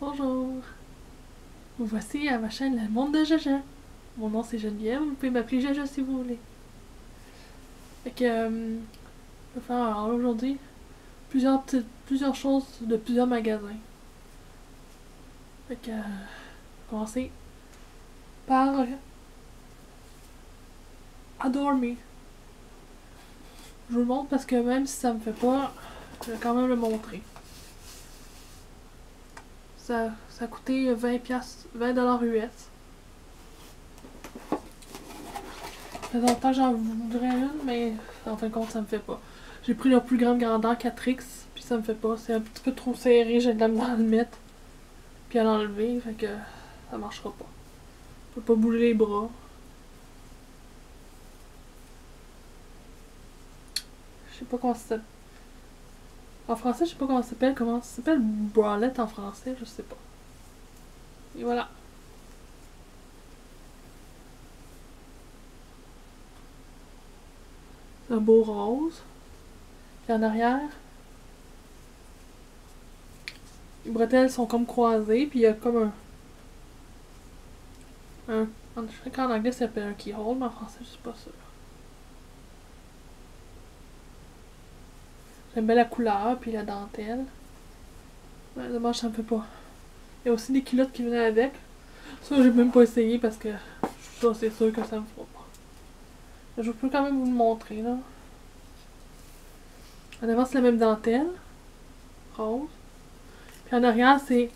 Bonjour! Vous voici à ma chaîne Le Monde de Jaja. Mon nom c'est Geneviève, vous pouvez m'appeler Jaja si vous voulez. Fait que, je vais faire alors, aujourd'hui plusieurs choses de plusieurs magasins. Fait que, je vais commencer par Adore Me. Je vous le montre parce que même si ça me fait pas, je vais quand même le montrer. Ça a coûté 20$ US. Ça fait longtemps que j'en voudrais une, mais en fin de compte, ça me fait pas. J'ai pris la plus grande grandeur 4X, puis ça me fait pas. C'est un petit peu trop serré, j'ai de la misère à le mettre, puis à l'enlever, fait que ça marchera pas. Je peux pas bouger les bras. Je sais pas comment ça s'appelle. En français, je sais pas comment ça s'appelle. Comment ça s'appelle bralette en français, je sais pas. Et voilà. Un beau rose. Puis en arrière, les bretelles sont comme croisées, puis il y a comme je sais qu'en anglais ça s'appelle un keyhole, mais en français je suis pas sûre. J'aime bien la couleur, puis la dentelle. Ouais, dommage, ça me fait pas. Il y a aussi des culottes qui venaient avec. Ça, j'ai même pas essayé parce que ça, c'est sûr que ça me fera pas. Je peux quand même vous le montrer, là. En avant, c'est la même dentelle. Rose. Puis en arrière, c'est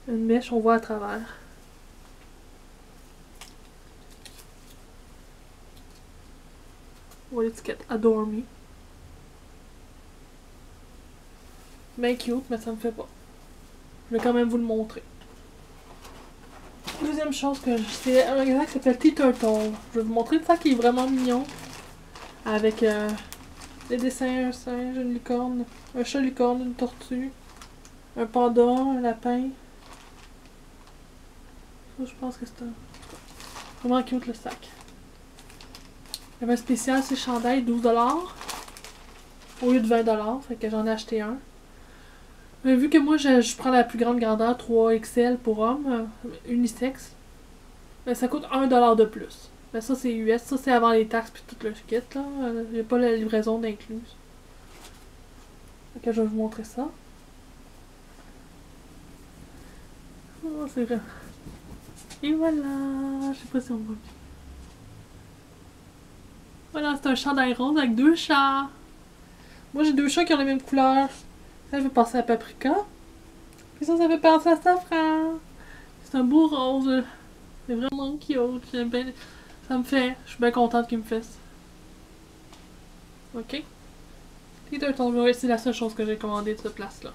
une mèche, on voit à travers. On voit l'étiquette Adore Me. Ben cute, mais ça me fait pas. Je vais quand même vous le montrer. Deuxième chose que c'est un magasin qui s'appelle T-Turtle. Je vais vous montrer le sac qui est vraiment mignon. Avec des dessins, un singe, une licorne, un chat licorne, une tortue, un panda, un lapin. Ça, je pense que c'est vraiment cute le sac. Il y avait un spécial, c'est chandail, 12$ au lieu de 20$, fait que j'en ai acheté un. Mais vu que moi je prends la plus grande grandeur 3XL pour homme, unisexe, ben ça coûte 1$ de plus. Ben ça c'est US, ça c'est avant les taxes puis tout le kit là. Il n'y a pas la livraison d'incluse. Fait que je vais vous montrer ça. Oh, c'est vrai. Et voilà, je sais pas si on voit bien. Voilà, c'est un chandail rose avec deux chats. Moi j'ai deux chats qui ont les mêmes couleurs. Ça fait penser à paprika. Puis ça fait penser à safran. C'est un beau rose. C'est vraiment cute. J'aime bien. Ça me fait. Je suis bien contente qu'il me fasse. Ok. C'est la seule chose que j'ai commandé de cette place-là.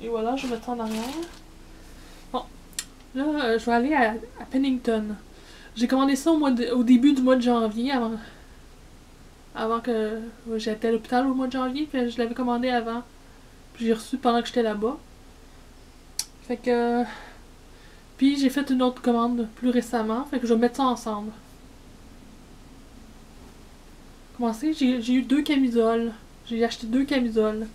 Et voilà, je vais mettre ça en arrière. Bon. Là, je vais aller à Pennington. J'ai commandé ça au début du mois de janvier, avant que j'étais à l'hôpital au mois de janvier. Puis je l'avais commandé avant. Puis j'ai reçu pendant que j'étais là-bas. Fait que... Puis j'ai fait une autre commande plus récemment. Fait que je vais mettre ça ensemble. Commencer, j'ai eu 2 camisoles. J'ai acheté 2 camisoles.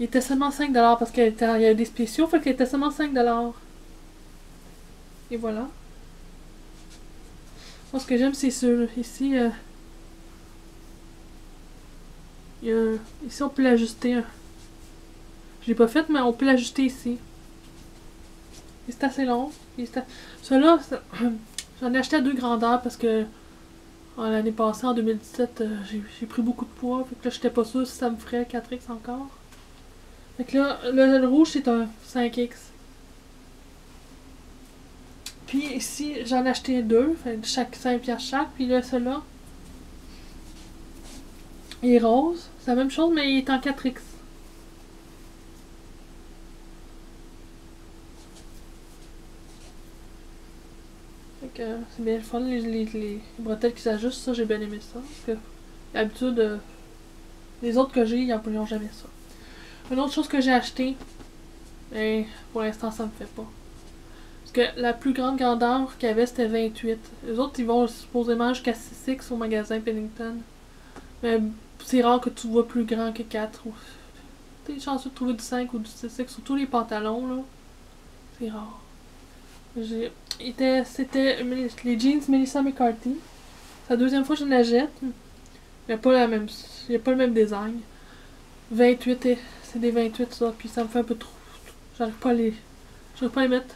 Il était seulement 5$ parce qu'il y avait des spéciaux. Fait qu'il était seulement 5$. Et voilà. Moi, ce que j'aime, c'est ici. Ici, on peut l'ajuster. Je l'ai pas fait, mais on peut l'ajuster ici. Et c'est assez long. Celui-là, j'en ai acheté à 2 grandeurs parce que l'année passée, en 2017, j'ai pris beaucoup de poids. Fait que là, j'étais pas sûre si ça me ferait 4X encore. Fait que là, le rouge, c'est un 5X. Puis ici, j'en ai acheté 2. Fait chaque 5$ chaque. Puis là, celui-là, il est rose. C'est la même chose, mais il est en 4X. C'est bien le fun, les bretelles qui s'ajustent, ça j'ai bien aimé ça. Parce que d'habitude, les autres que j'ai, ils n'ont jamais ça. Une autre chose que j'ai acheté, mais pour l'instant ça me fait pas. Parce que la plus grande grandeur qu'il y avait c'était 28. Les autres ils vont supposément jusqu'à 6X au magasin Pennington. Mais c'est rare que tu vois plus grand que 4. T'es chanceux de trouver du 5 ou du 6X, surtout les pantalons, là. C'est rare. C'était les jeans Melissa McCarthy. C'est la deuxième fois que je les jette. Il n'y a pas le même design. 28, c'est des 28 ça, puis ça me fait un peu trop. J'arrive pas à les mettre.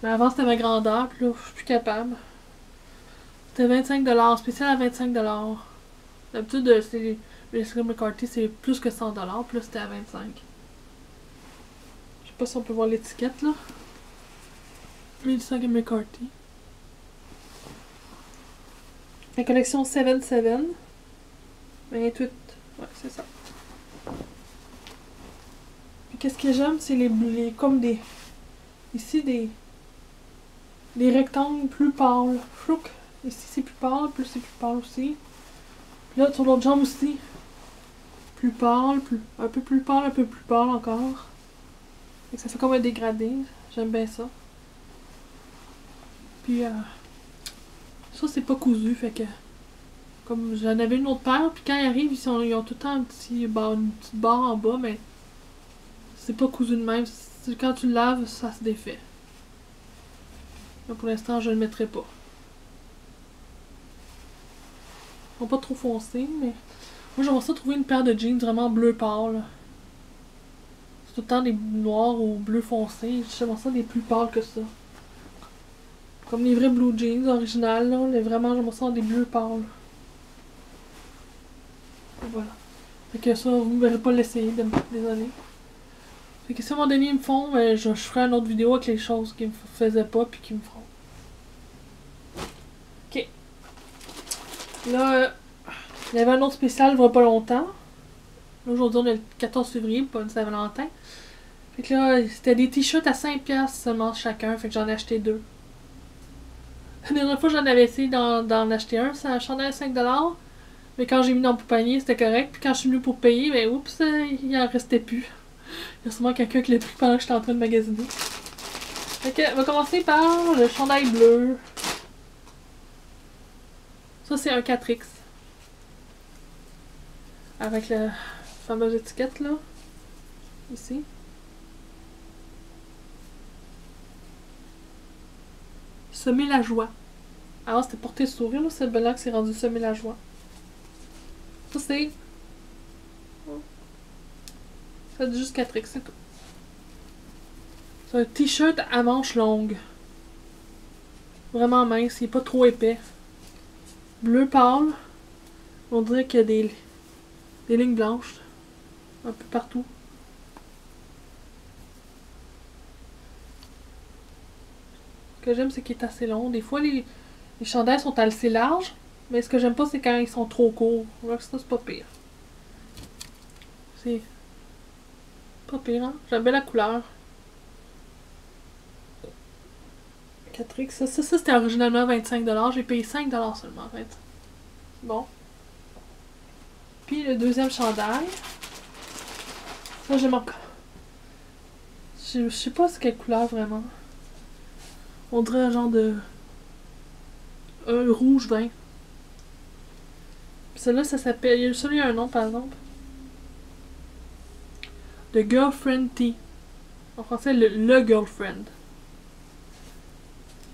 Mais avant c'était ma grandeur, puis là je suis plus capable. C'était 25$, spécial à 25$. D'habitude, Melissa McCarthy c'est plus que 100$, puis là c'était à 25$. Je sais pas si on peut voir l'étiquette là. Melissa McCarthy. La collection 7-7. 28. Ouais, c'est ça. Puis qu'est-ce que j'aime, c'est comme des. Ici, des rectangles plus pâles. Flouc. Ici, c'est plus pâle, plus c'est plus pâle aussi. Puis là, sur l'autre jambe aussi. Plus pâle, un peu plus pâle, un peu plus pâle encore. Et ça fait comme un dégradé. J'aime bien ça. Puis, ça, c'est pas cousu, fait que. Comme j'en avais une autre paire, puis quand ils arrivent, ils ont tout le temps une petite barre en bas, mais c'est pas cousu de même. Quand tu le laves, ça se défait. Là, pour l'instant, je le mettrai pas. Ils sont pas trop foncés, mais moi j'aimerais ça trouver une paire de jeans vraiment bleu pâle. C'est tout le temps des noirs ou bleu foncé. J'aimerais ça des plus pâles que ça. Comme les vrais blue jeans originales, là, vraiment j'aimerais ça des bleus pâles. Et voilà. Fait que ça, vous ne verrez pas l'essayer, désolé. Fait que si à un moment donné ils me font, je ferai une autre vidéo avec les choses qu'ils me faisaient pas puis qu'ils me feront. Ok. Là, il y avait un autre spécial il y a pas longtemps. Là, aujourd'hui on est le 14 février, pas une Saint-Valentin. Fait que là, c'était des t-shirts à 5$ seulement chacun, fait que j'en ai acheté 2. La dernière fois j'en avais essayé d'en acheter un, ça changeait à 5$. Mais quand j'ai mis dans mon panier, c'était correct. Puis quand je suis venue pour payer, ben oups, il en restait plus. Il y a sûrement quelqu'un qui l'a pris pendant que j'étais en train de magasiner. Fait que, on va commencer par le chandail bleu. Ça, c'est un 4X. Avec la fameuse étiquette, là. Ici. Semer la joie. Alors, c'était porter le sourire, là. C'est là que c'est rendu semer la joie. Ça, c'est... Ça dit juste 4X, c'est tout. C'est un t-shirt à manches longues. Vraiment mince, il n'est pas trop épais. Bleu pâle. On dirait qu'il y a des lignes blanches. Un peu partout. Ce que j'aime, c'est qu'il est assez long. Des fois, les chandails sont assez larges. Mais ce que j'aime pas, c'est quand ils sont trop courts. Là, ça, c'est pas pire. C'est pas pire, hein? J'aime bien la couleur. 4X. Ça c'était originalement 25$. J'ai payé 5$ seulement, en fait. Bon. Puis le deuxième chandail. Ça, j'aime encore. Je sais pas c'est quelle couleur, vraiment. On dirait un genre de... un rouge vin. Puis celui-là, ça s'appelle... Celui-là, il y a un nom, par exemple. The Girlfriend Tee. En français, le Girlfriend.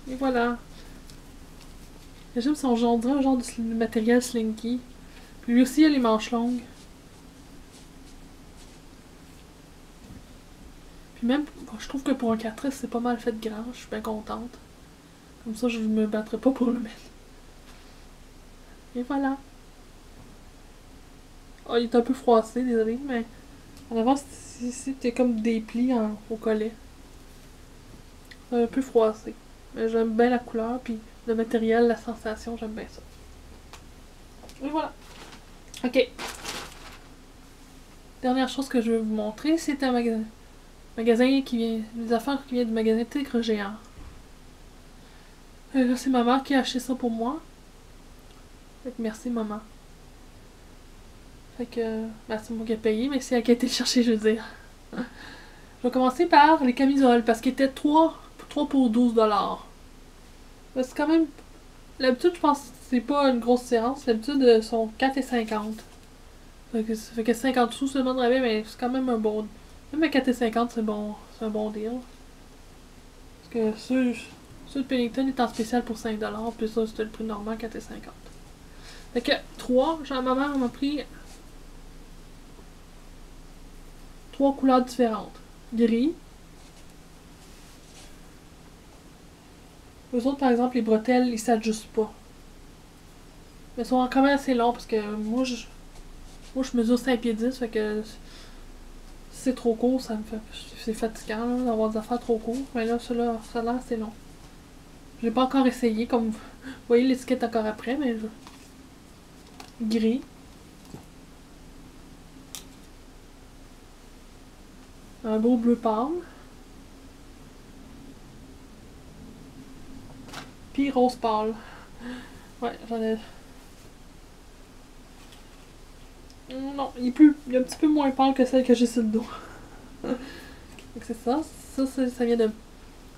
Et voilà. J'aime son genre, on dirait un genre de matériel slinky. Puis lui aussi, il a les manches longues. Puis même, je trouve que pour un 4S, c'est pas mal fait de grand. Je suis bien contente. Comme ça, je me battrai pas pour le mettre. Et voilà. Oh, il est un peu froissé, désolé, mais en avant, ici, t'es comme des plis au collet. C'est un peu froissé. Mais j'aime bien la couleur, puis le matériel, la sensation, j'aime bien ça. Et voilà. Ok. Dernière chose que je vais vous montrer, c'est un magasin qui vient... des affaires qui viennent du magasin Tigre Géant. Là, c'est ma mère qui a acheté ça pour moi. Fait que merci, maman. Fait que... ben, c'est moi qui ai payé, mais c'est elle qui a été le chercher, je veux dire. Je vais commencer par les camisoles, parce qu'ils étaient 3 pour 12$. C'est quand même... L'habitude, je pense que c'est pas une grosse séance. L'habitude, sont 4,50$. Ça fait que 50 sous seulement de rabais, mais c'est quand même un bon... Même à 4,50, c'est bon, c'est un bon deal. Parce que ceux de Pennington est en spécial pour 5$, puis ça, c'était le prix normal, 4,50. Fait que 3, ma mère m'a pris 3 couleurs différentes. Gris. Eux autres, par exemple, les bretelles, ils s'ajustent pas. Mais ils sont quand même assez longs parce que moi, je mesure 5 pieds 10, fait que si c'est trop court, ça me fait... C'est fatigant là, d'avoir des affaires trop courtes. Mais là, celui-là, ça a l'air assez long. Je l'ai pas encore essayé, comme vous voyez l'étiquette encore après, mais gris. Un beau bleu pâle. Puis rose pâle. Ouais, j'en ai... Non, il est un petit peu moins pâle que celle que j'ai sur le dos. Donc c'est ça. Ça vient de...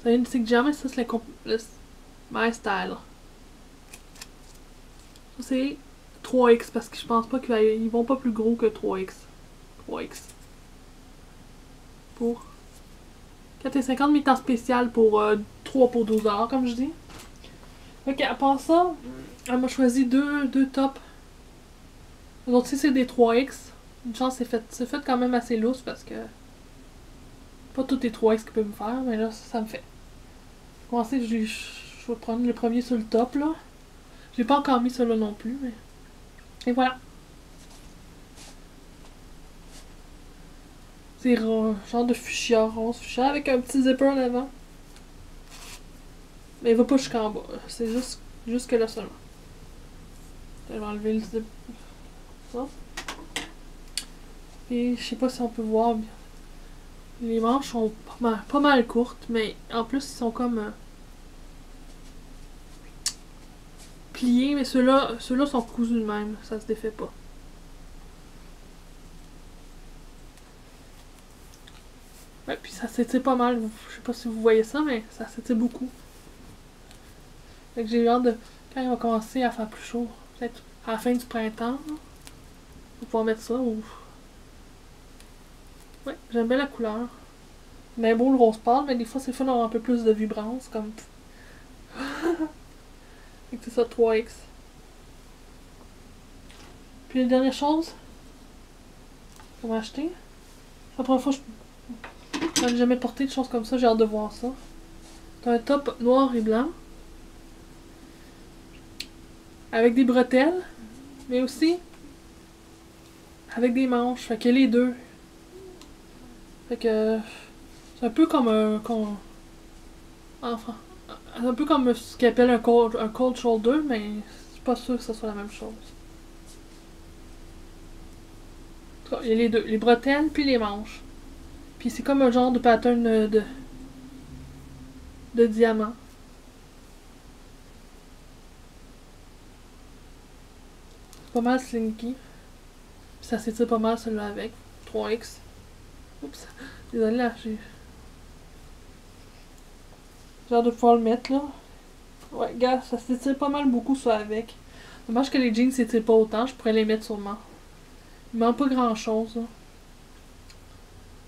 Ça vient de Sig Jam, et ça c'est le My Style. Ça c'est 3X parce que je pense pas qu'ils vont pas plus gros que 3X. 3X. Pour 4,50, mais en spécial pour 3 pour 12$, comme je dis. Ok, à part ça, elle m'a choisi deux tops. Les autres, si c'est des 3X, une chance, c'est fait quand même assez loose parce que pas tous les 3X qu'ils peuvent me faire, mais là, ça me fait. Je vais prendre le premier sur le top, là. J'ai pas encore mis celui-là non plus, mais... Et voilà. C'est genre de fuchsia, rose fuchsia, avec un petit zipper en avant. Mais il va pas jusqu'en bas, c'est jusque là seulement. Je vais enlever le zip. Ça. Et je sais pas si on peut voir bien. Les manches sont pas mal courtes, mais en plus ils sont comme pliés, mais ceux-là sont cousus de même, ça se défait pas. Ouais, puis ça s'étire pas mal, je sais pas si vous voyez ça, mais ça s'étire beaucoup. Fait que j'ai hâte de, quand il va commencer à faire plus chaud, peut-être à la fin du printemps, là, on va pouvoir mettre ça ou... Ouais, j'aime bien la couleur. Mais bon, le rose pâle, mais des fois c'est fun d'avoir un peu plus de vibrance, comme... Fait que c'est ça, 3X. Puis la dernière chose qu'on m'a acheté, c'est la première fois que je n'ai jamais porté de choses comme ça, j'ai hâte de voir ça. C'est un top noir et blanc, avec des bretelles, mais aussi avec des manches, fait que les deux. Fait que c'est un peu comme enfin, un peu comme ce qu'ils appellent un cold shoulder, mais je suis pas sûr que ce soit la même chose. En tout cas, il y a les deux, les bretelles puis les manches. Puis c'est comme un genre de pattern de diamant. C'est pas mal slinky. Puis ça s'étire pas mal celui-là avec. 3X. Oups. Désolée là, j'ai hâte de pouvoir le mettre là. Ouais, gars, ça s'étire pas mal beaucoup ça avec. Dommage que les jeans s'étirent pas autant, je pourrais les mettre sûrement. Il manque pas grand chose là.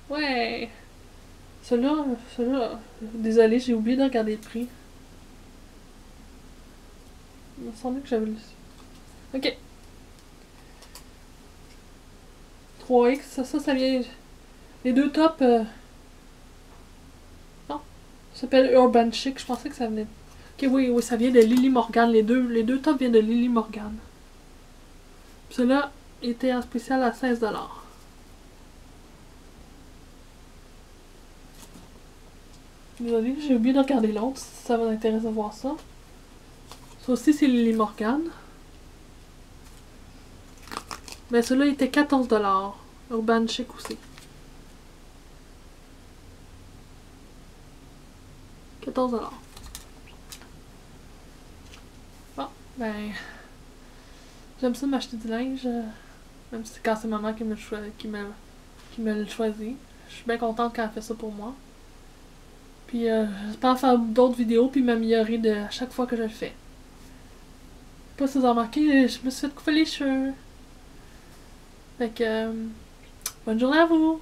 Ouais. Celui-là, désolé, j'ai oublié de regarder le prix. Il me semblait que j'avais lu. Ok. 3X, ça vient... Les deux tops... Non. Ça s'appelle Urban Chic, je pensais que ça venait... Ok, oui, ça vient de Lily Morgan. Les deux tops viennent de Lily Morgan. Celui-là était en spécial à 16$. Désolé, j'ai oublié de regarder l'autre, si ça vous intéresse de voir ça. Ça aussi, c'est Lily Morgan. Mais celui-là, il était 14$. Urban Chic aussi. 14$. Bon, ben... J'aime ça m'acheter du linge. Même si quand c'est maman qui me le choisit. Je suis bien contente quand elle fait ça pour moi. Puis j'espère faire d'autres vidéos puis m'améliorer à chaque fois que je le fais. Je sais pas si vous avez remarqué, je me suis fait couper les cheveux. Fait que bonne journée à vous!